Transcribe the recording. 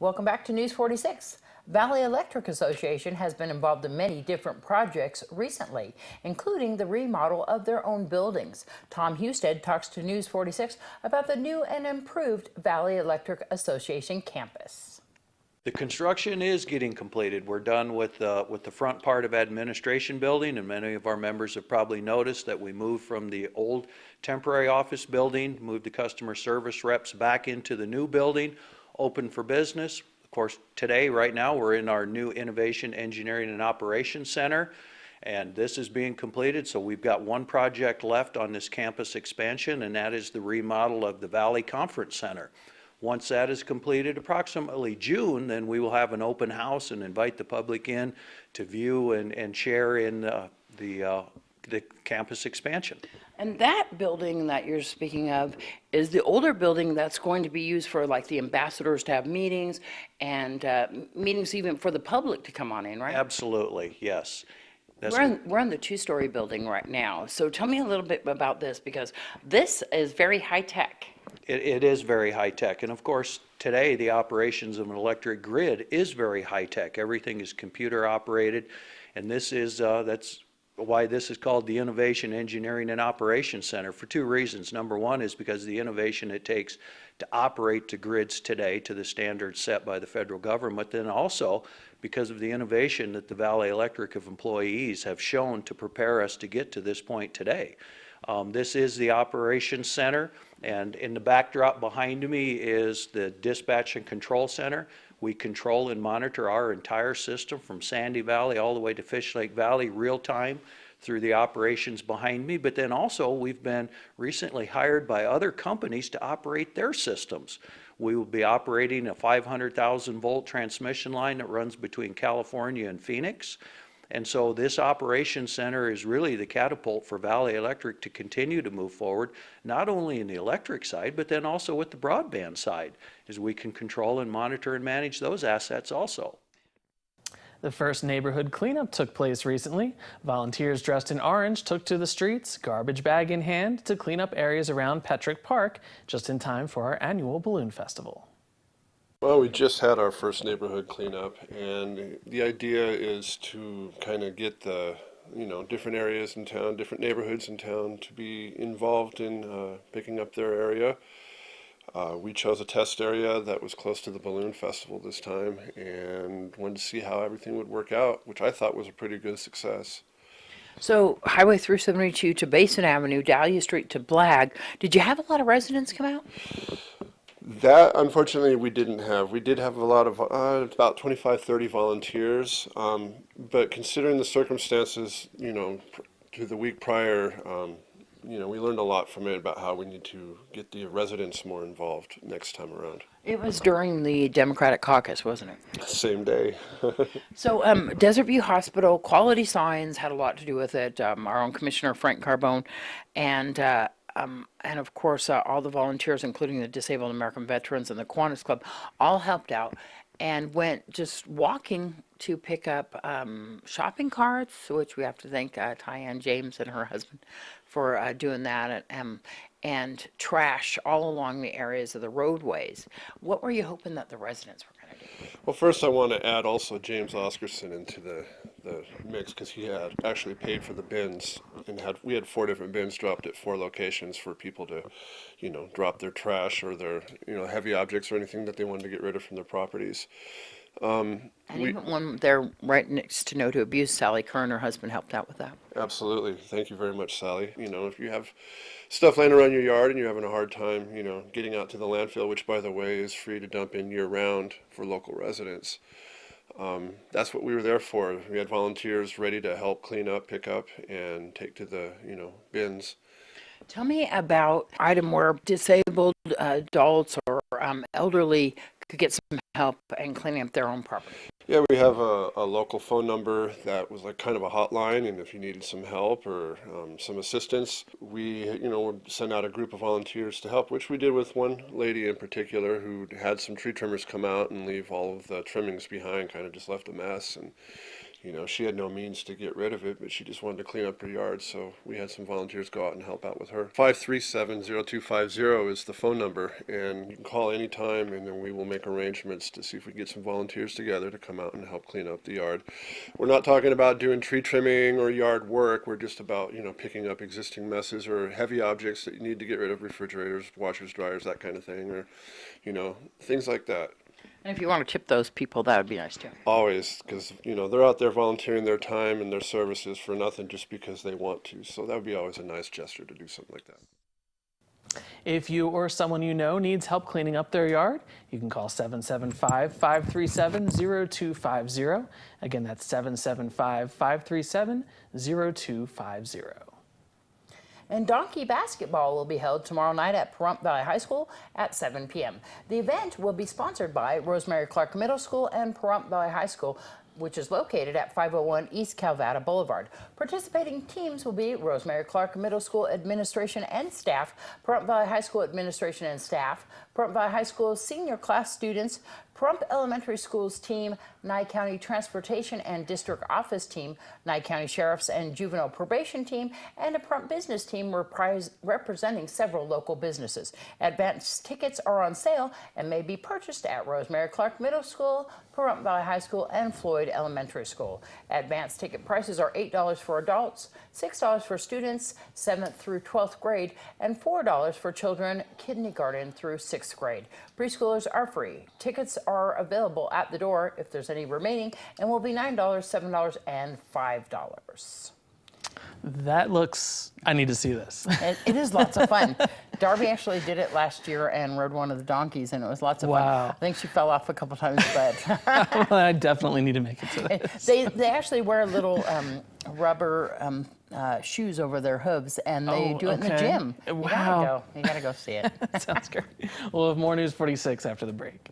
Welcome back to News 46. Valley Electric Association has been involved in many different projects recently, including the remodel of their own buildings. Tom Husted talks to News 46 about the new and improved Valley Electric Association campus. The construction is getting completed. We're done with the front part of administration building, and many of our members have probably noticed that we moved from the old temporary office building, moved the customer service reps back into the new building, open for business. Of course, today, right now, we're in our new Innovation, Engineering, and Operations Center, and this is being completed. So we've got one project left on this campus expansion, and that is the remodel of the Valley Conference Center. Once that is completed, approximately June, then we will have an open house and invite the public in to view and share in the campus expansion. And that building that you're speaking of is the older building that's going to be used for like the ambassadors to have meetings and meetings even for the public to come on in, right? Absolutely, yes. We're in the two-story building right now. So tell me a little bit about this, because this is very high-tech. It is very high-tech, and of course today the operations of an electric grid is very high-tech. Everything is computer operated, and this is that's why this is called the Innovation, Engineering, and Operations Center, for two reasons. Number one is because of the innovation it takes to operate the grids today to the standards set by the federal government, then also because of the innovation that the Valley Electric employees have shown to prepare us to get to this point today. This is the Operations Center, and in the backdrop behind me is the Dispatch and Control Center. We control and monitor our entire system from Sandy Valley all the way to Fish Lake Valley real time through the operations behind me. But then also we've been recently hired by other companies to operate their systems. We will be operating a 500,000 volt transmission line that runs between California and Phoenix. And so this operations center is really the catapult for Valley Electric to continue to move forward, not only in the electric side, but then also with the broadband side, as we can control and monitor and manage those assets also. The first neighborhood cleanup took place recently. Volunteers dressed in orange took to the streets, garbage bag in hand, to clean up areas around Petrick Park, just in time for our annual balloon festival. Well, we just had our first neighborhood cleanup, and the idea is to kind of get the, different areas in town, different neighborhoods in town to be involved in picking up their area. We chose a test area that was close to the balloon festival this time and wanted to see how everything would work out, which I thought was a pretty good success. So Highway 372 to Basin Avenue, Dahlia Street to Blagg. Did you have a lot of residents come out? That, unfortunately, we didn't have. We did have a lot of, about 25, 30 volunteers, but considering the circumstances, to the week prior, we learned a lot from it about how we need to get the residents more involved next time around. It was during the Democratic caucus, wasn't it? Same day. So Desert View Hospital, quality signs had a lot to do with it. Our own Commissioner Frank Carbone, and of course all the volunteers, including the Disabled American Veterans and the Kiwanis Club, all helped out and went just walking to pick up shopping carts, which we have to thank Tyann James and her husband for doing that, and trash all along the areas of the roadways. What were you hoping that the residents were going to do? Well, first I want to add also James Oscarson into the mix, because he had actually paid for the bins, and we had 4 different bins dropped at 4 locations for people to, drop their trash or their, heavy objects or anything that they wanted to get rid of from their properties. And even one there right next to No to Abuse, Sally Kerr and her husband helped out with that. Absolutely. Thank you very much, Sally. If you have stuff laying around your yard and you're having a hard time, getting out to the landfill, which, by the way, is free to dump in year-round for local residents, that's what we were there for. We had volunteers ready to help clean up, pick up, and take to the, bins. Tell me about item where disabled adults or elderly could get some help in cleaning up their own property. Yeah, we have a local phone number that was like kind of a hotline, and if you needed some help or some assistance, we would send out a group of volunteers to help, which we did with one lady in particular who had some tree trimmers come out and leave all of the trimmings behind, kind of just left a mess. And you know, she had no means to get rid of it, but she just wanted to clean up her yard, so we had some volunteers go out and help out with her. 537-0250 is the phone number, and you can call anytime, and then we will make arrangements to see if we can get some volunteers together to come out and help clean up the yard. We're not talking about doing tree trimming or yard work. We're just about, you know, picking up existing messes or heavy objects that you need to get rid of, refrigerators, washers, dryers, that kind of thing, or, you know, things like that. And if you want to tip those people, that would be nice too. Always, because, you know, they're out there volunteering their time and their services for nothing just because they want to. So that would be always a nice gesture to do something like that. If you or someone you know needs help cleaning up their yard, you can call 775-537-0250. Again, that's 775-537-0250. And donkey basketball will be held tomorrow night at Pahrump Valley High School at 7 p.m. The event will be sponsored by Rosemary Clark Middle School and Pahrump Valley High School, which is located at 501 East Calvada Boulevard. Participating teams will be Rosemary Clark Middle School administration and staff, Pahrump Valley High School administration and staff, Pahrump Valley High School senior class students, Pahrump Elementary School's team, Nye County Transportation and District Office team, Nye County Sheriff's and Juvenile Probation team, and a Pahrump business team representing several local businesses. Advance tickets are on sale and may be purchased at Rosemary Clark Middle School, Pahrump Valley High School, and Floyd Elementary School. Advance ticket prices are $8 for adults, $6 for students 7th through 12th grade, and $4 for children kindergarten through 6th grade. Preschoolers are free. Tickets are available at the door if there's any remaining, and will be $9, $7, and $5. That looks, I need to see this. It is lots of fun. Darby actually did it last year and rode one of the donkeys, and it was lots of fun. Wow. I think she fell off a couple times, but Well, I definitely need to make it to this. they actually wear little rubber shoes over their hooves, and they do it in the okay. gym. Wow. You gotta go see it. Sounds great. We'll have more News 46 after the break.